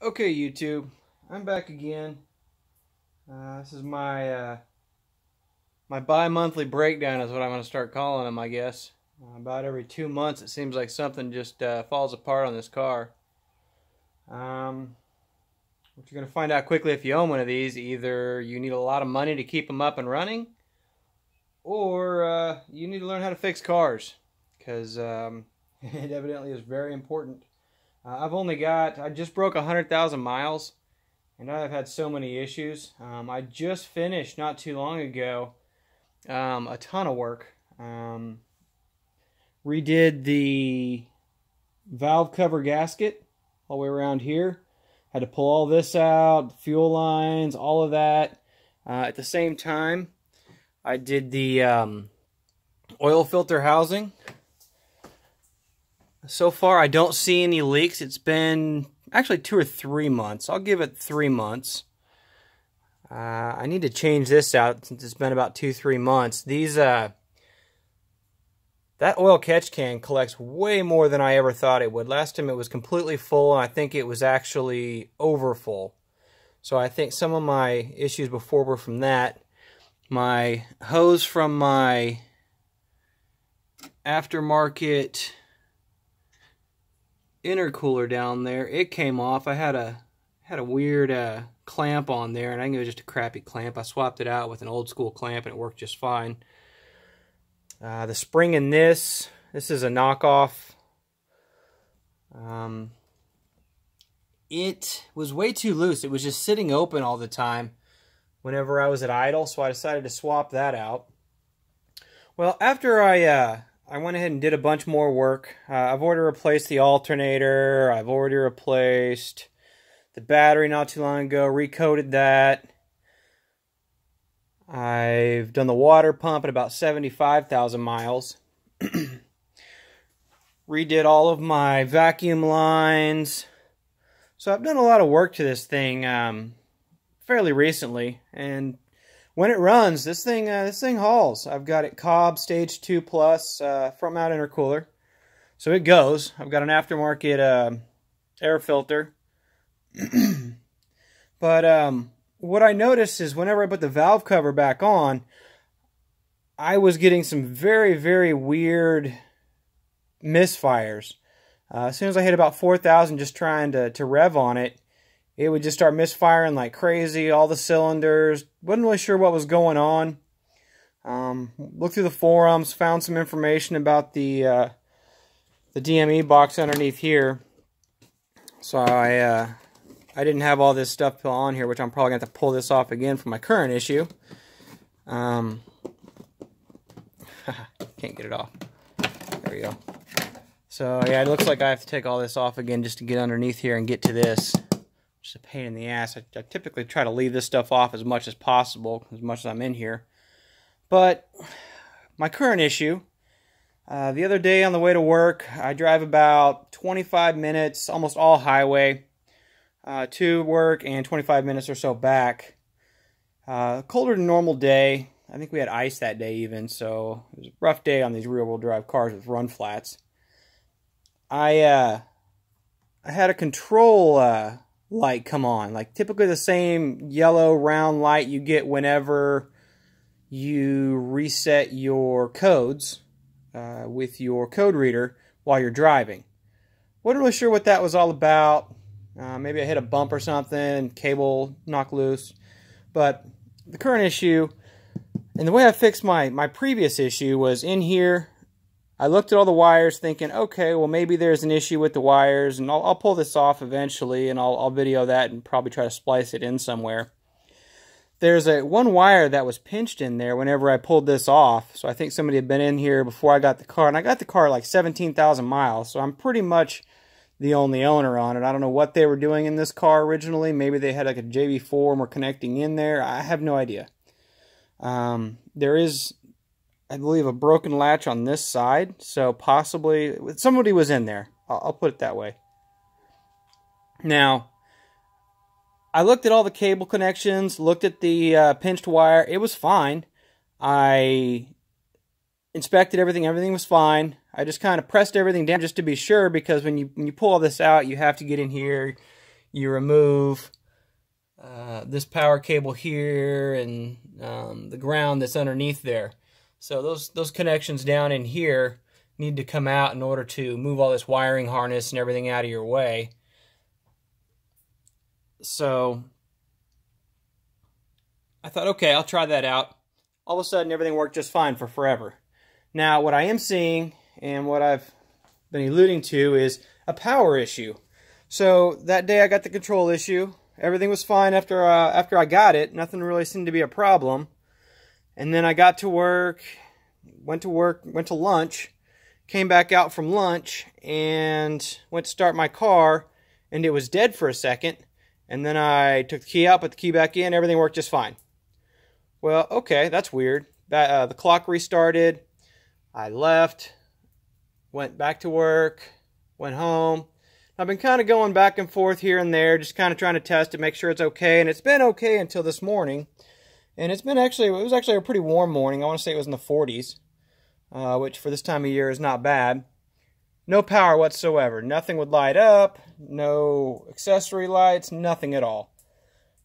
Okay, YouTube, I'm back again. This is my my bi-monthly breakdown is what I'm going to start calling them, I guess. About every 2 months, it seems like something just falls apart on this car. What you're going to find out quickly if you own one of these, either you need a lot of money to keep them up and running, or you need to learn how to fix cars, because it evidently is very important. I just broke 100,000 miles, and I've had so many issues. I just finished not too long ago a ton of work. Redid the valve cover gasket all the way around here. Had to pull all this out, fuel lines, all of that. At the same time, I did the oil filter housing. So far, I don't see any leaks. It's been actually 2 or 3 months. I'll give it 3 months. I need to change this out since it's been about 2-3 months. That oil catch can collects way more than I ever thought it would. Last time it was completely full, and I think it was actually over full. So I think some of my issues before were from that. My hose from my aftermarket intercooler down there, it came off. I had a weird clamp on there, and I think it was just a crappy clamp. I swapped it out with an old school clamp, and it worked just fine. The spring in this is a knockoff. It was way too loose. It was just sitting open all the time whenever I was at idle, so I decided to swap that out. Well, after I went ahead and did a bunch more work. I've already replaced the alternator. I've already replaced the battery not too long ago, recoated that. I've done the water pump at about 75,000 miles. Redid all of my vacuum lines. So I've done a lot of work to this thing fairly recently, and when it runs, this thing hauls. I've got it Cobb Stage 2 Plus front mount intercooler, so it goes. I've got an aftermarket air filter. But what I noticed is whenever I put the valve cover back on, I was getting some very, very weird misfires. As soon as I hit about 4,000 just trying to rev on it, it would just start misfiring like crazy, all the cylinders. Wasn't really sure what was going on. Looked through the forums, found some information about the DME box underneath here. So I didn't have all this stuff on here, which I'm probably going to have to pull this off again for my current issue. Can't get it off. There we go. So yeah, it looks like I have to take all this off again just to get underneath here and get to this. Just a pain in the ass. I typically try to leave this stuff off as much as possible, as much as I'm in here. But my current issue, the other day on the way to work, I drive about 25 minutes, almost all highway, to work, and 25 minutes or so back. Colder than normal day. I think we had ice that day even, so it was a rough day on these rear-wheel drive cars with run flats. I had a control light come on, like typically the same yellow round light you get whenever you reset your codes with your code reader while you're driving. Wasn't really sure what that was all about. Maybe I hit a bump or something, cable knocked loose. But the current issue, and the way I fixed my previous issue, was in here. I looked at all the wires thinking, okay, well maybe there's an issue with the wires, and I'll pull this off eventually, and I'll video that and probably try to splice it in somewhere. There's one wire that was pinched in there whenever I pulled this off, so I think somebody had been in here before I got the car, and I got the car at like 17,000 miles, so I'm pretty much the only owner on it. I don't know what they were doing in this car originally. Maybe they had like a JB4 and were connecting in there. I have no idea. There is, I believe, a broken latch on this side, so possibly somebody was in there. I'll put it that way. Now, I looked at all the cable connections, looked at the pinched wire. It was fine. I inspected everything. Everything was fine. I just kind of pressed everything down just to be sure, because when you pull all this out, you have to get in here. you remove this power cable here and the ground that's underneath there. So those connections down in here need to come out in order to move all this wiring harness and everything out of your way. So I thought, okay, I'll try that out. All of a sudden, everything worked just fine for forever. Now, what I am seeing and what I've been alluding to is a power issue. So that day I got the control issue. Everything was fine after I got it. Nothing really seemed to be a problem. And then I got to work, went to lunch, came back out from lunch, and went to start my car, and it was dead for a second. And then I took the key out, put the key back in, everything worked just fine. Well, okay, that's weird. The clock restarted. I left, went back to work, went home. I've been kind of going back and forth here and there, just kind of trying to test it, make sure it's okay. And it's been okay until this morning. And it was actually a pretty warm morning. I want to say it was in the 40s, which for this time of year is not bad. No power whatsoever. Nothing would light up, no accessory lights, nothing at all.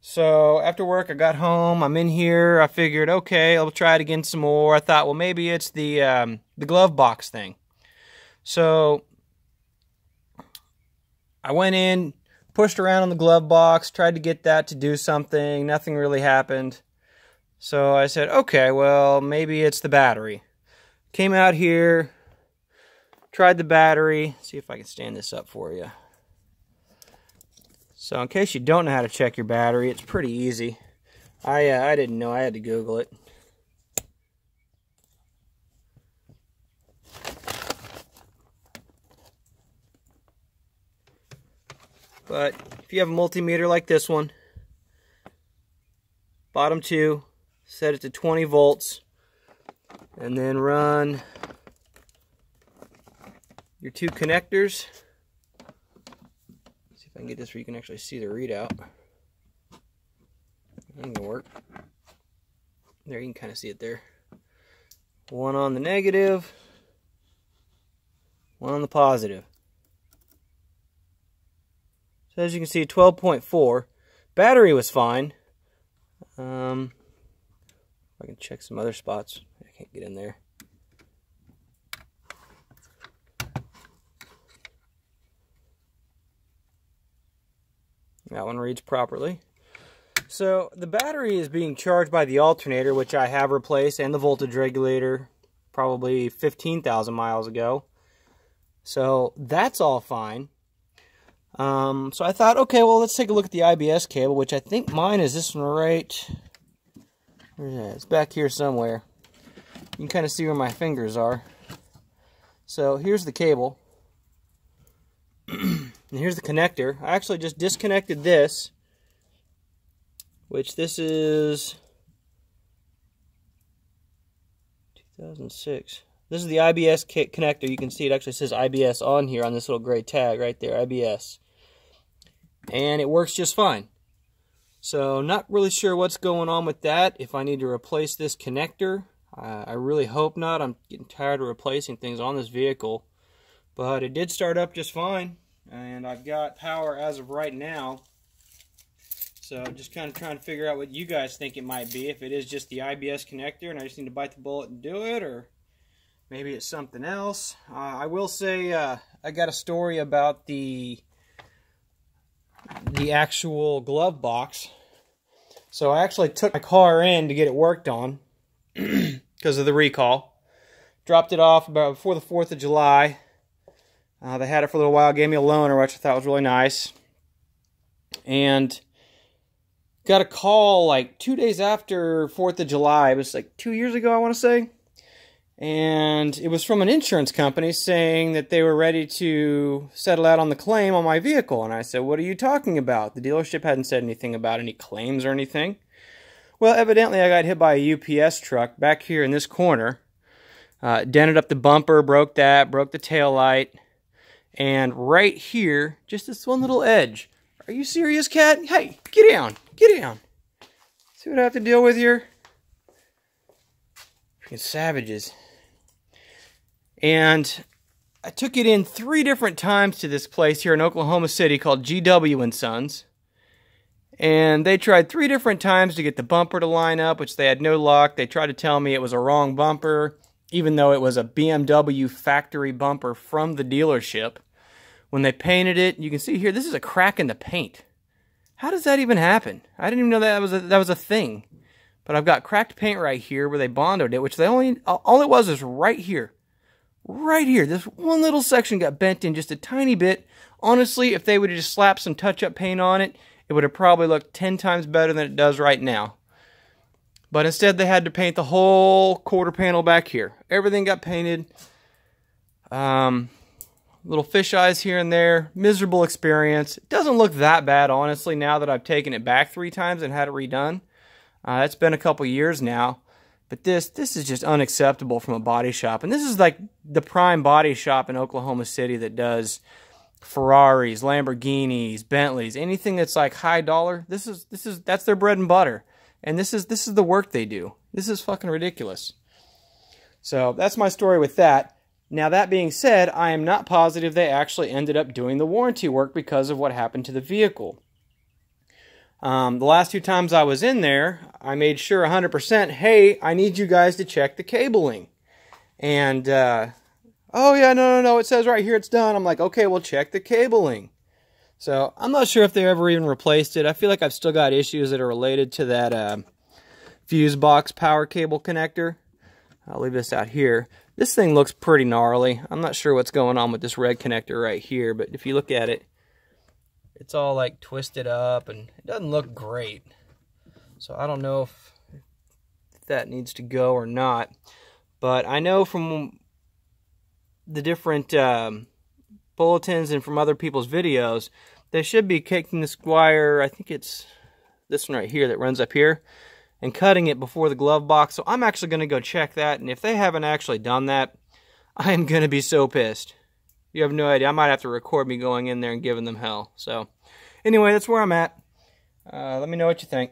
So after work, I got home. I'm in here. I figured, okay, I'll try it again some more. I thought, well, maybe it's the glove box thing. So I went in, pushed around on the glove box, tried to get that to do something. Nothing really happened. So I said, okay, well, maybe it's the battery. Came out here, tried the battery. See if I can stand this up for you. So in case you don't know how to check your battery, it's pretty easy. I didn't know. I had to Google it. But if you have a multimeter like this one, bottom two, set it to 20 volts, and then run your two connectors. See if I can get this where you can actually see the readout. That ain't gonna work. There, you can kind of see it there. One on the negative, one on the positive. So as you can see, 12.4. Battery was fine. I can check some other spots. I can't get in there. That one reads properly. So the battery is being charged by the alternator, which I have replaced, and the voltage regulator probably 15,000 miles ago. So that's all fine. So I thought, okay, well, let's take a look at the IBS cable, which I think mine is this one right. Where's that? It's back here somewhere. You can kind of see where my fingers are. So here's the cable. And here's the connector. I actually just disconnected this, which this is 2006. This is the IBS connector. You can see it actually says IBS on here on this little gray tag right there, IBS. And it works just fine. So not really sure what's going on with that, if I need to replace this connector. I really hope not. I'm getting tired of replacing things on this vehicle. But it did start up just fine. And I've got power as of right now. So just kind of trying to figure out what you guys think it might be. If it is just the IBS connector and I just need to bite the bullet and do it, or maybe it's something else. I will say I got a story about the actual glove box. So I actually took my car in to get it worked on because of the recall. Dropped it off about before the 4th of July. They had it for a little while, gave me a loaner, which I thought was really nice. And got a call like 2 days after 4th of July. It was like 2 years ago, I want to say. And it was from an insurance company saying that they were ready to settle out on the claim on my vehicle. And I said, what are you talking about? The dealership hadn't said anything about any claims or anything. Well, evidently I got hit by a UPS truck back here in this corner. Dented up the bumper, broke that, broke the tail light. And right here, just this one little edge. Are you serious, cat? Hey, get down. Get down. See what I have to deal with here? Freaking savages. And I took it in 3 different times to this place here in Oklahoma City called GW & Sons. And they tried 3 different times to get the bumper to line up, which they had no luck. They tried to tell me it was a wrong bumper, even though it was a BMW factory bumper from the dealership. When they painted it, you can see here, this is a crack in the paint. How does that even happen? I didn't even know that was a thing. But I've got cracked paint right here where they bondoed it, which they all it was is right here. Right here. This one little section got bent in just a tiny bit. Honestly, if they would have just slapped some touch-up paint on it, it would have probably looked 10 times better than it does right now. But instead, they had to paint the whole quarter panel back here. Everything got painted. Little fish eyes here and there. Miserable experience. It doesn't look that bad, honestly, now that I've taken it back 3 times and had it redone. It's been a couple years now. But this is just unacceptable from a body shop. And this is like the prime body shop in Oklahoma City that does Ferraris, Lamborghinis, Bentleys, anything that's like high dollar. That's their bread and butter. And this is the work they do. This is fucking ridiculous. So that's my story with that. Now that being said, I am not positive they actually ended up doing the warranty work because of what happened to the vehicle. The last 2 times I was in there, I made sure 100%, hey, I need you guys to check the cabling. And, oh yeah, no, it says right here it's done. I'm like, okay, well, check the cabling. So I'm not sure if they ever even replaced it. I feel like I've still got issues that are related to that fuse box power cable connector. I'll leave this out here. This thing looks pretty gnarly. I'm not sure what's going on with this red connector right here, but if you look at it, it's all like twisted up and it doesn't look great. So I don't know if that needs to go or not. But I know from the different bulletins and from other people's videos, they should be taking this wire, I think it's this one right here that runs up here, and cutting it before the glove box. So I'm actually going to go check that. And if they haven't actually done that, I am going to be so pissed. You have no idea. I might have to record me going in there and giving them hell. So, anyway, that's where I'm at. Let me know what you think.